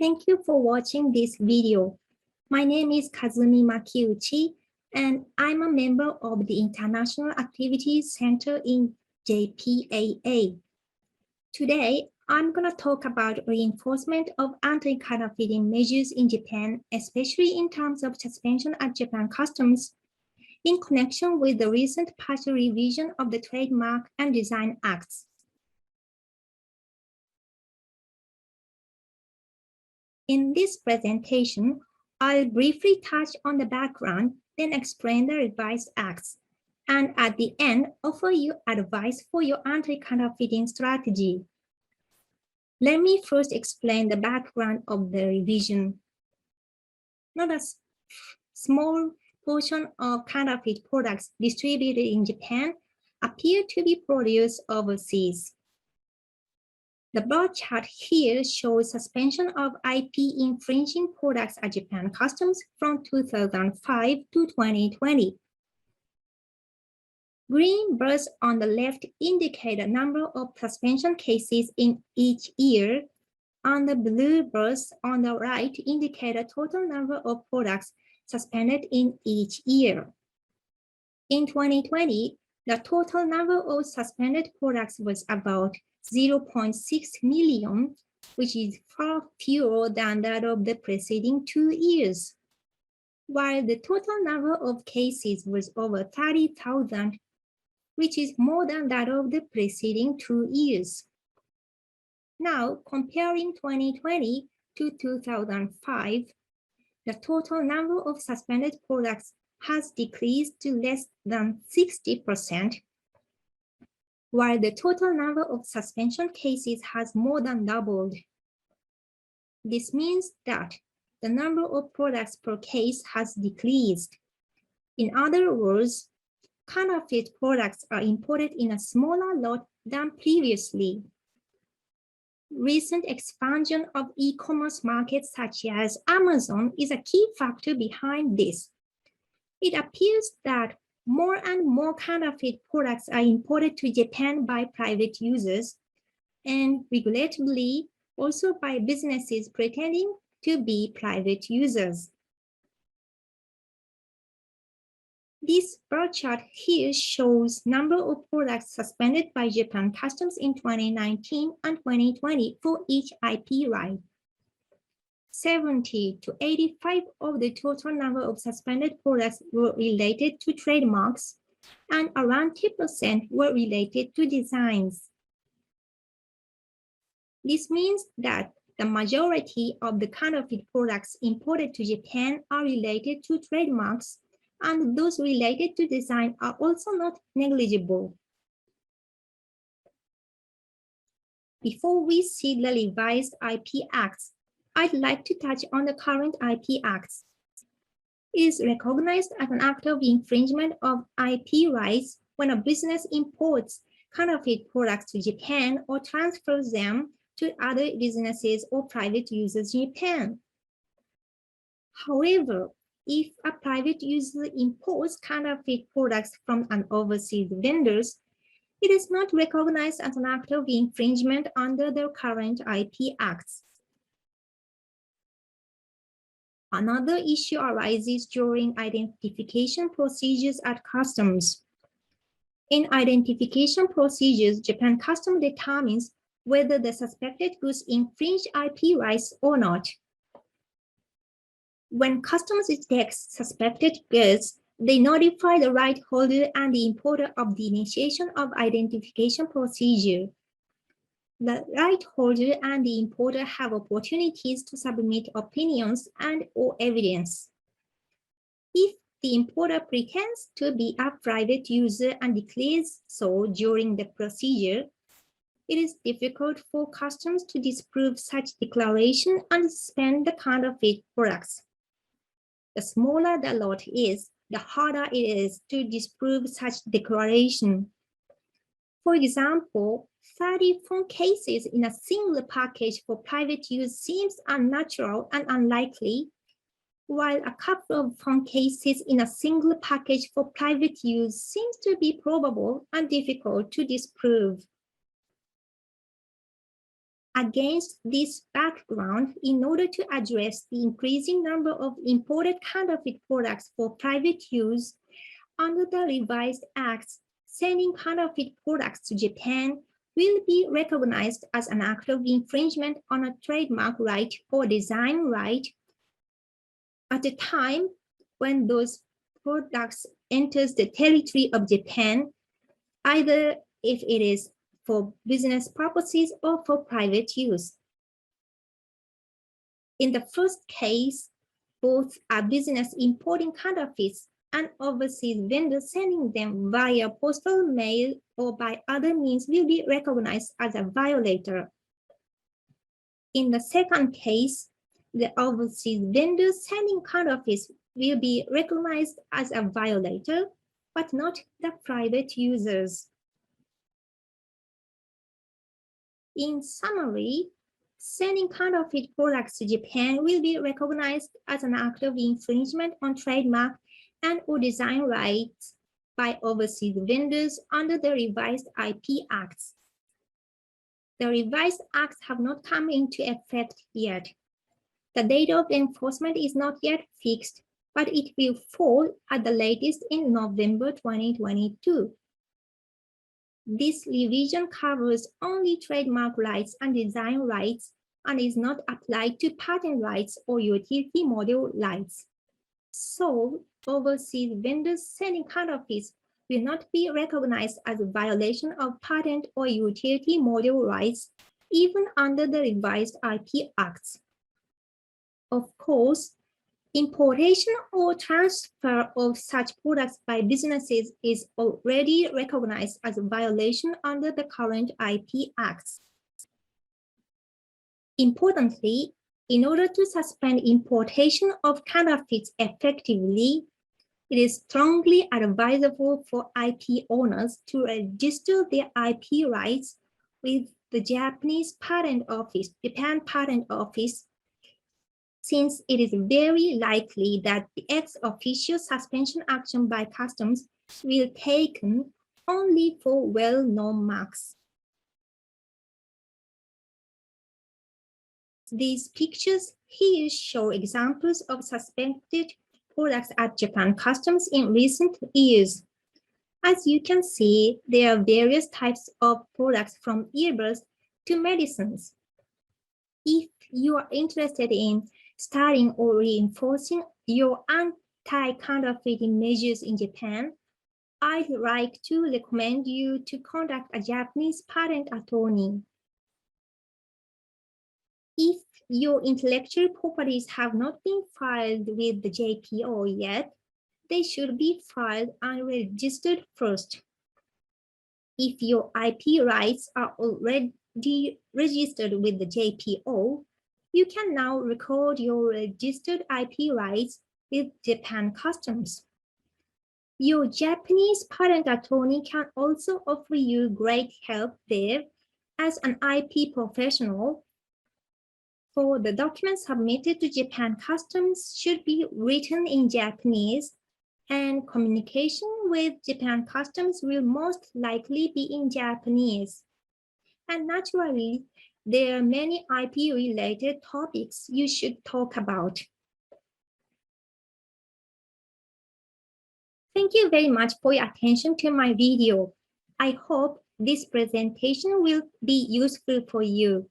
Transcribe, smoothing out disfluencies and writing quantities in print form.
Thank you for watching this video. My name is Kazumi Makiuchi, and I'm a member of the International Activities Center in JPAA. Today, I'm going to talk about reinforcement of anti-counterfeiting measures in Japan, especially in terms of suspension at Japan Customs, in connection with the recent partial revision of the Trademark and Design Acts. In this presentation, I'll briefly touch on the background, then explain the revised acts, and at the end, offer you advice for your anti-counterfeiting strategy. Let me first explain the background of the revision. Not a small portion of counterfeit products distributed in Japan appear to be produced overseas. The bar chart here shows suspension of IP infringing products at Japan Customs from 2005 to 2020. Green bars on the left indicate the number of suspension cases in each year, and the blue bars on the right indicate the total number of products suspended in each year. In 2020, the total number of suspended products was about 0.6 million, which is far fewer than that of the preceding 2 years, while the total number of cases was over 30,000, which is more than that of the preceding 2 years. Now, comparing 2020 to 2005, the total number of suspended products has decreased to less than 60%, while the total number of suspension cases has more than doubled. This means that the number of products per case has decreased. In other words, counterfeit products are imported in a smaller lot than previously. Recent expansion of e-commerce markets such as Amazon is a key factor behind this. It appears that more and more counterfeit products are imported to Japan by private users and regrettably also by businesses pretending to be private users. This bar chart here shows number of products suspended by Japan Customs in 2019 and 2020 for each IP right. 70 to 85 of the total number of suspended products were related to trademarks, and around 10% were related to designs. This means that the majority of the counterfeit products imported to Japan are related to trademarks, and those related to design are also not negligible. Before we see the revised IP Acts, I'd like to touch on the current IP Acts. It is recognized as an act of infringement of IP rights when a business imports counterfeit products to Japan or transfers them to other businesses or private users in Japan. However, if a private user imports counterfeit products from an overseas vendor, it is not recognized as an act of infringement under the current IP Acts. Another issue arises during identification procedures at customs. In identification procedures, Japan Customs determines whether the suspected goods infringe IP rights or not. When customs detects suspected goods, they notify the right holder and the importer of the initiation of identification procedure. The right holder and the importer have opportunities to submit opinions and/or evidence. If the importer pretends to be a private user and declares so during the procedure, it is difficult for customs to disprove such declaration and suspend the counterfeit products. The smaller the lot is, the harder it is to disprove such declaration. For example, 30 phone cases in a single package for private use seems unnatural and unlikely, while a couple of phone cases in a single package for private use seems to be probable and difficult to disprove. Against this background, in order to address the increasing number of imported counterfeit products for private use, under the revised acts, sending counterfeit products to Japan will be recognized as an act of infringement on a trademark right or design right at the time when those products enters the territory of Japan, either if it is for business purposes or for private use. In the first case, both are business importing counterfeits and overseas vendors sending them via postal mail or by other means will be recognized as a violator. In the second case, the overseas vendors sending counterfeits will be recognized as a violator, but not the private users. In summary, sending counterfeit products to Japan will be recognized as an act of infringement on trademark and or design rights by overseas vendors under the revised IP Acts. The revised acts have not come into effect yet. The date of enforcement is not yet fixed, but it will fall at the latest in November 2022. This revision covers only trademark rights and design rights and is not applied to patent rights or utility model rights. So, overseas vendors sending counterfeits will not be recognized as a violation of patent or utility model rights, even under the revised IP Acts. Of course, importation or transfer of such products by businesses is already recognized as a violation under the current IP Acts. Importantly, in order to suspend importation of counterfeits effectively, it is strongly advisable for IP owners to register their IP rights with the Japanese Patent Office, Japan Patent Office, since it is very likely that the ex officio suspension action by customs will be taken only for well-known marks. These pictures here show examples of suspended products at Japan customs in recent years. As you can see, there are various types of products from earbuds to medicines. If you are interested in starting or reinforcing your anti-counterfeiting measures in Japan, I'd like to recommend you to contact a Japanese patent attorney. If your intellectual properties have not been filed with the JPO yet, they should be filed and registered first. If your IP rights are already registered with the JPO, you can now record your registered IP rights with Japan Customs. Your Japanese patent attorney can also offer you great help there as an IP professional. For the documents submitted to Japan Customs should be written in Japanese, and communication with Japan Customs will most likely be in Japanese. And naturally, there are many IP-related topics you should talk about. Thank you very much for your attention to my video. I hope this presentation will be useful for you.